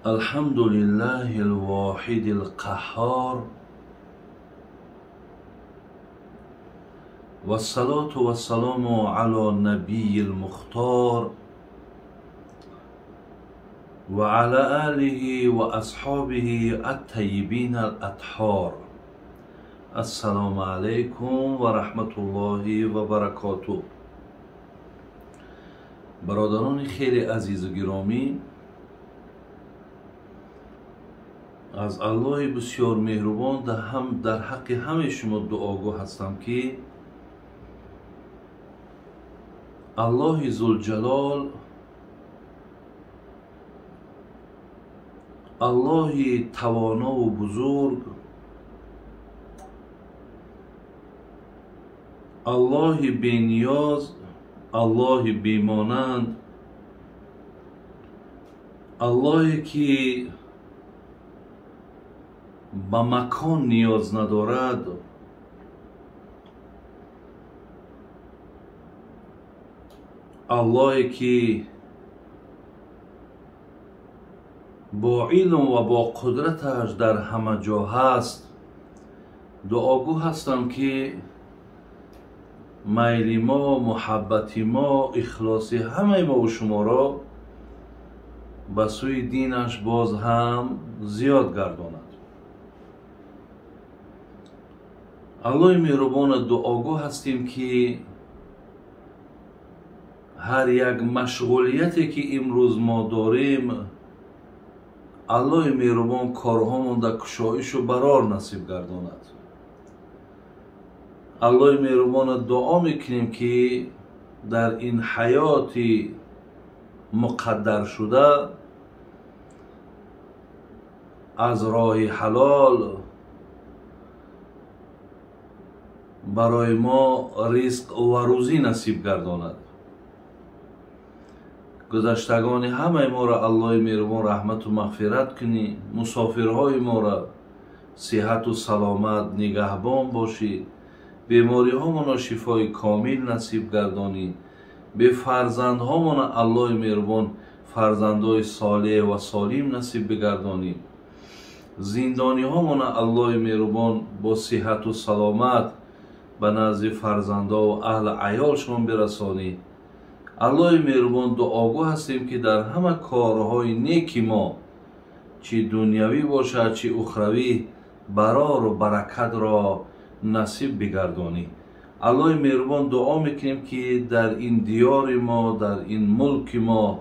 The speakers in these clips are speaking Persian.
الحمد لله الواحد القهار والصلاة والسلام على النبي المختار وعلى آله وأصحابه الطيبين الأطهار. السلام عليكم ورحمة الله وبركاته. برادران خیلی عزیز و گرامی، از الله بسیار مهربان در حق همه شما دعاگو هستم که الله ذوالجلال، الله توانا و بزرگ، الله بی‌نیاز، الله بی‌مانند، الله که به مکان نیاز ندارد، الله که با علم و با قدرتش در همه جا هست، دعاگو هستم که میل ما، محبت ما، اخلاص همه ما و شما را به سوی دینش باز هم زیاد گرداند. الله مهربان، دعاگو هستیم که هر یک مشغولیتی که امروز ما داریم، الله مهربان کارهامون در کشایش و برار نصیب گرداند. الله مهربان، دعا میکنیم که در این حیات مقدر شده از راه حلال برای ما رزق و روزی نصیب گرداند. گذشتگان همه ما را الله مهربان رحمت و مغفرت کنی. مسافرهای ما را صحت و سلامت نگهبان باشی. بیماری هامون شفای کامل نصیب گردانی. به فرزندهامون الله مهربان فرزندای صالح و سالم نصیب بگردانی. زندانی هامون الله مهربان با صحت و سلامت به نزد فرزندا و اهل عیالشون برسانی. الله مهربان، دعاگو هستیم که در همه کارهای نیکی ما، چی دنیوی باشد چی اخروی، برار و برکت را نصیب بگردانی. الله مهربان، دعا میکنیم که در این دیار ما، در این ملک ما،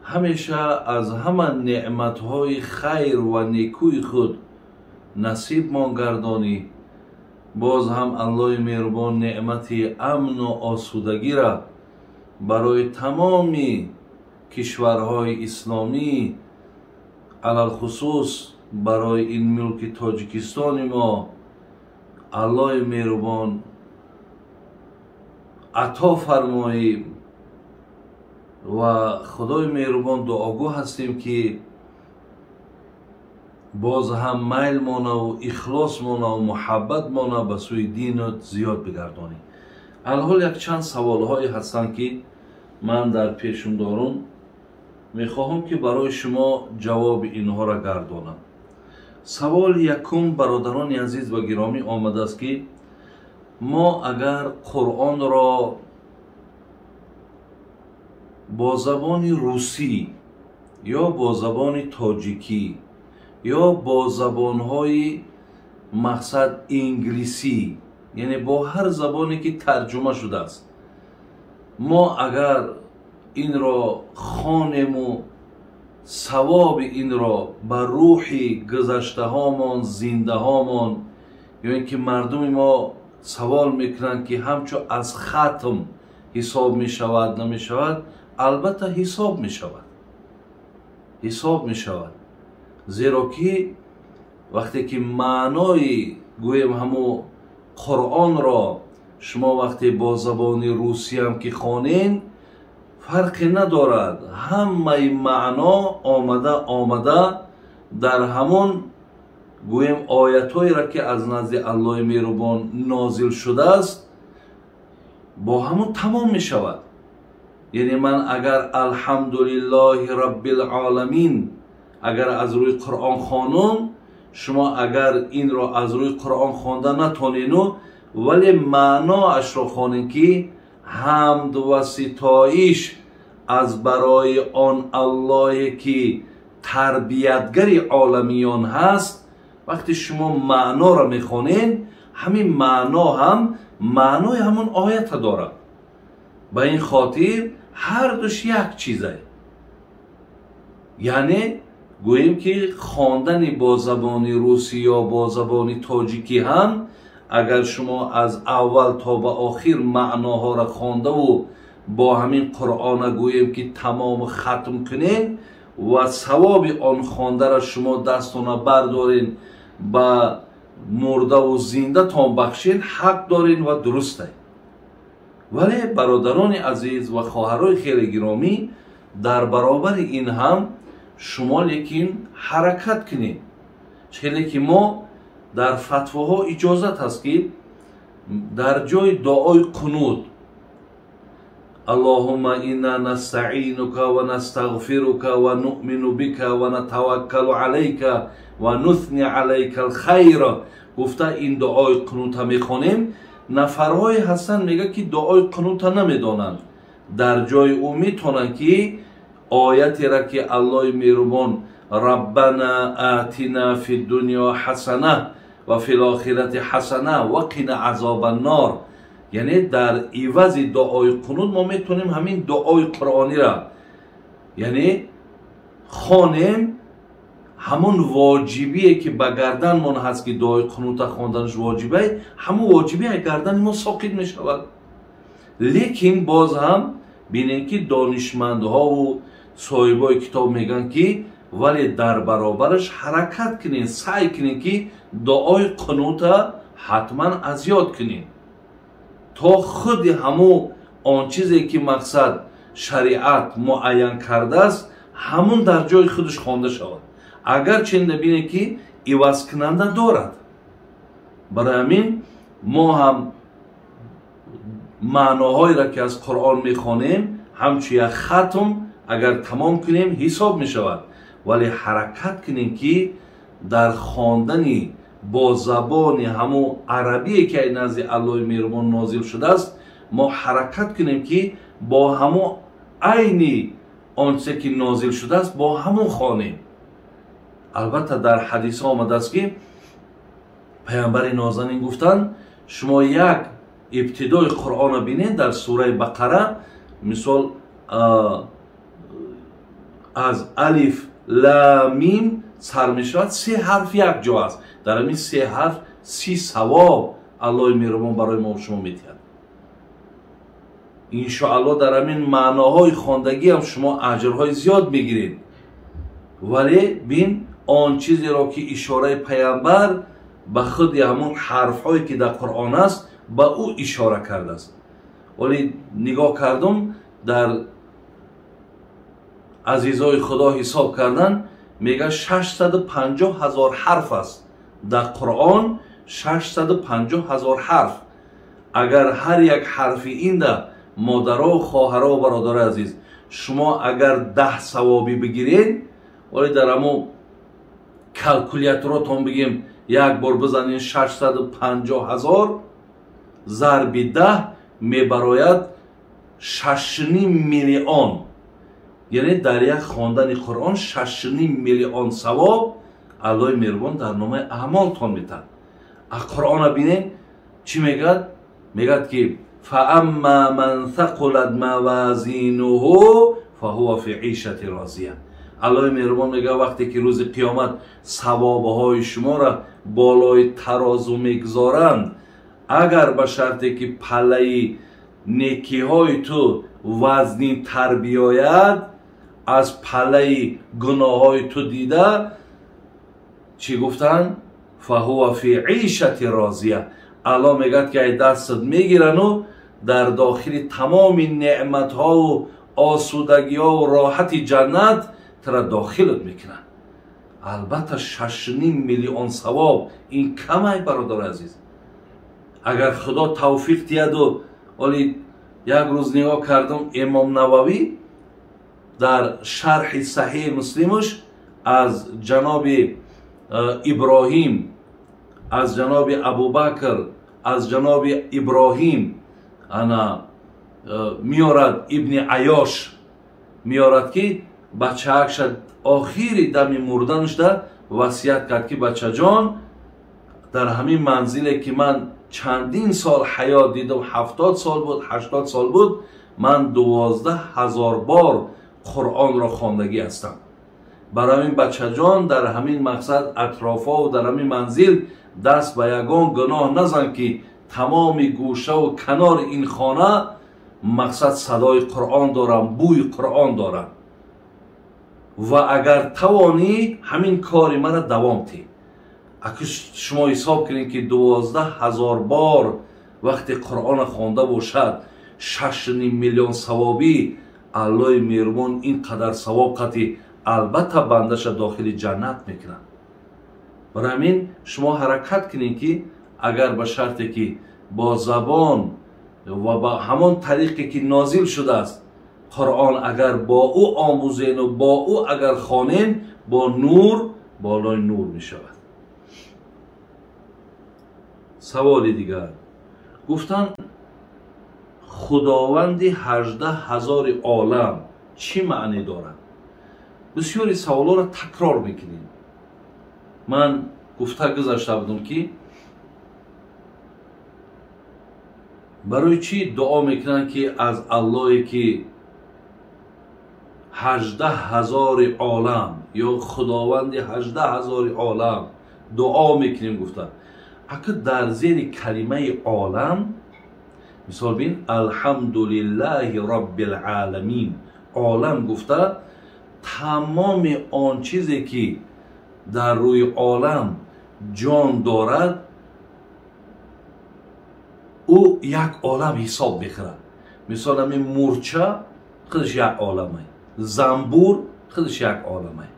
همیشه از همه نعمتهای خیر و نیکوی خود نصیب ما گردانی. باز هم الله مهربان نعمت امن و آسودگی را برای تمام کشورهای اسلامی، علل خصوص برای این ملک تاجیکستان ما، الله مهربان عطا فرماییم. و خدای مهربان، دعاگو هستیم که باز هم میل مانا و اخلاص مانا و محبت مانا به سوی دینت زیاد بگردانی. الحال یک چند سوال های هستند که من در پیشم دارم، میخواهم که برای شما جواب اینها را گردانم. سوال یکم برادران عزیز و گرامی آمده است که ما اگر قرآن را با زبان روسی یا با زبان تاجیکی یا با زبانهای مقصد انگلیسی، یعنی با هر زبانی که ترجمه شده است، ما اگر این را خوانیم و ثواب این را بر روحی گذشته هامان، زنده هامان، یا اینکه مردم ما سوال میکنند که همچو از ختم حساب می شود نمی شود، البته حساب می شود، حساب می شود. زیرا که وقتی که معنای گویم همو قرآن را شما وقتی با زبان روسی هم که خوانین، فرقی ندارد، همه معنا آمده در همون گویم آیتهایی را که از نزد الله مهربان نازل شده است با همون تمام می شود. یعنی من اگر الحمدلله رب العالمین اگر از روی قرآن خوانم، شما اگر این را از روی قرآن خوانده نتونین ولی معناش را خوانین که حمد و ستایش از برای آن الله که تربیتگر عالمیان هست. وقتی شما معنا را میخوانین، همین معنا هم معنای همون آیت دارد. به این خاطر هر دوش یک چیزه. یعنی گوییم که خواندن با زبان روسی یا با زبان تاجیکی هم اگر شما از اول تا به آخر معناها را خوانده و با همین قرآن گوییم که تمام ختم کنین و ثواب آن خوانده را شما دستان بردارین با مرده و زنده تان بخشین، حق دارین و درسته. ولی برادران عزیز و خواهرای خیلی گرامی، در برابر این هم شما لیکن حرکت کنید. چه که ما در فتواها اجازت هست که در جای دعای قنوت اللهم انا نستعینک و نستغفرک و نؤمن بک و نتوکل علیک و نثنی علیک الخیر گفته این دعای قنوت میخوانیم. نفرهای هستن میگه که دعای قنوت نمیدانند. در جای او میتونن که آیتی را که الله مهربان ربنا آتنا فی الدنیا حسنه و فی الاخرت حسنه و قنا عذاب النار، یعنی در عوض دعای قنوت ما میتونیم همین دعای قرآنی را یعنی خوانیم. همون واجبیه که به گردن من هست که دعای قنوت خواندنش واجبه، همون واجبیه گردن ما ساقط میشود. لیکن باز هم بینید که دانشمندها و صاحبای کتاب میگن که ولی در برابرش حرکت کنین، سعی کنین که دعای قنوت حتما از یاد کنین تا خود همون آن چیزی که مقصد شریعت معین کرده است همون در جای خودش خوانده شود، اگر چنده بینه که عوض کننده دارد. برای همین ما هم معناهایی را که از قرآن میخوانیم همچون یک ختم اگر تمام کنیم حساب میشود، ولی حرکت کنیم که در خواندن با زبان همون عربی که نزد الله مهربان نازل شده است ما حرکت کنیم که با همون عین آنچه که نازل شده است با همون خوانیم. البته در حدیث آمده است که پیامبر نازنین گفتند شما یک ابتدای قرآن را بینید در سوره بقره، مثال از الف لام میم سر می شود 3 حرف یک جا است. در این 3 حرف 30 ثواب الله مهربان برای ما و شما می‌دهد. ان شاء الله در همین معناهای خواندگی هم شما اجرهای زیاد میگیرید. ولی بین آن چیزی را که اشاره پیامبر به خود همون حرف‌هایی که در قرآن است به او اشاره کرده است. ولی نگاه کردم در عزیزای خدا حساب کردن میگه 650,000 حرف است در قرآن، 650,000 حرف. اگر هر یک حرف این ده مادرها و خواهرها و برادرای عزیز شما اگر 10 ثوابی بگیرید، ولی در همون کلکولیاتوراتون بگیم یک بار بزنین 650,000 ضرب 10 میبراید 6.5 میلیون، یعنی در یک خواندن قرآن 6.5 میلیون ثواب الله مهربان در نام اعمالتان میتن. قرآن بینید چی میگد؟ میگد که فاما من ثقلت موازینه فهو فی عیشة راضیه. الله مهربان میگه وقتی که روز قیامت ثوابهای شما را بالای ترازو میگذارند، اگر به شرطی که پله نیکی های تو وزنی تر بیاید از پله گناه های تو دیده، چی گفتن؟ فهو فی عیشة راضیه. الله میگه که دستت میگیرن و در داخل تمام نعمت ها و آسودگی ها و راحت جنت ترا داخلت میکنن. البته 6.5 میلیون ثواب این کمه برادر عزیز. اگر خدا توفیق دید و ولی یک روز نگاه کردم امام نووی در شرح صحیح مسلمش از جناب ابراهیم، از جناب ابوبکر، از جناب ابراهیم انا میارد ابن عیاش میارد که بچه‌اش آخری دم مردنش ده وصیت کرد که بچه جان در همین منزلی که من چندین سال حیات دیدم، 70 سال بود 80 سال بود، من 12,000 بار قرآن را خواندگی هستم. برای همین بچه جان در همین مقصد اطرافا و در همین منزل دست به یگان گناه نزن که تمام گوشه و کنار این خانه مقصد صدای قرآن دارم، بوی قرآن دارم و اگر توانی همین کاری من دوام تی. اگر شما حساب کنید که 12,000 بار وقتی قرآن خوانده باشد 6.5 میلیون ثوابی، الله مهربان این قدر ثواب قطعی البته بندش داخل جنت میکنه. برای همین شما حرکت کنید که اگر به شرطی که با زبان و با همان طریقی که نازل شده است قرآن اگر با او آموزین و با او اگر خوانین، با نور بالای نور می شود. سوال دیگر گفتن خداوند 18,000 عالم چی معنی دارد؟ بسیاری سوالا را تکرار میکنیم. من گفته گذاشته بودم که برای چی دعا میکنن که از اللهی که 18,000 عالم یا خداوند 18,000 عالم دعا میکنیم. گفتن اگر در زیر کلمه عالم مثال بین الحمدلله رب العالمین، عالم گفته تمام آن چیزی که در روی عالم جان دارد او یک عالم حساب میخورد. مثال همین مورچه خودش یک عالمه، زنبور خودش یک عالمه،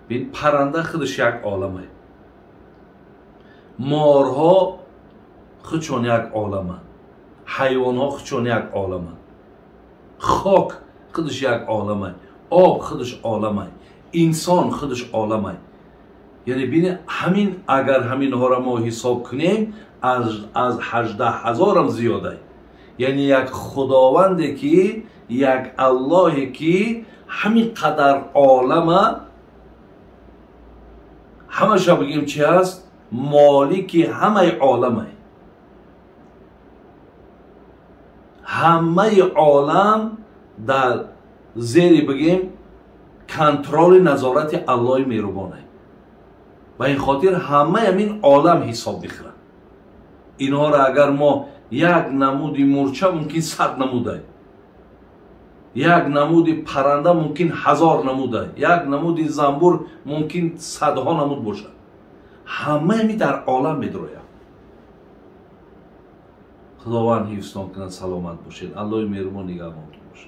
بین پرنده خودش یک عالمه، مارها خودشون یک عالمه، حیوانها خودشون یک عالمه، خاک خودش یک عالمه، آب خودش عالمه، انسان خودش عالمه. یعنی بین همین اگر همین ها را ما حساب کنیم از 18,000 هم زیاده. یعنی یک خداونده که یک اللهی که همین قدر عالمه، همه شا بگیم چی هست؟ مالک همه عالمه. همه عالم در زیر بگیم کنترل نظارت الله مهربانه. و این خاطر همه همین عالم حساب میخورن. اینها را اگر ما یک نمود مورچه ممکن 100 نموده، یک نمود پرنده ممکن 1000 نموده، یک نمود زنبور ممکن 100 ها نمود باشه، همه همی در عالم میدروید. خداوند حفظتان کنه، سلامت باشید. الله مهربان نگهبانتون باشه.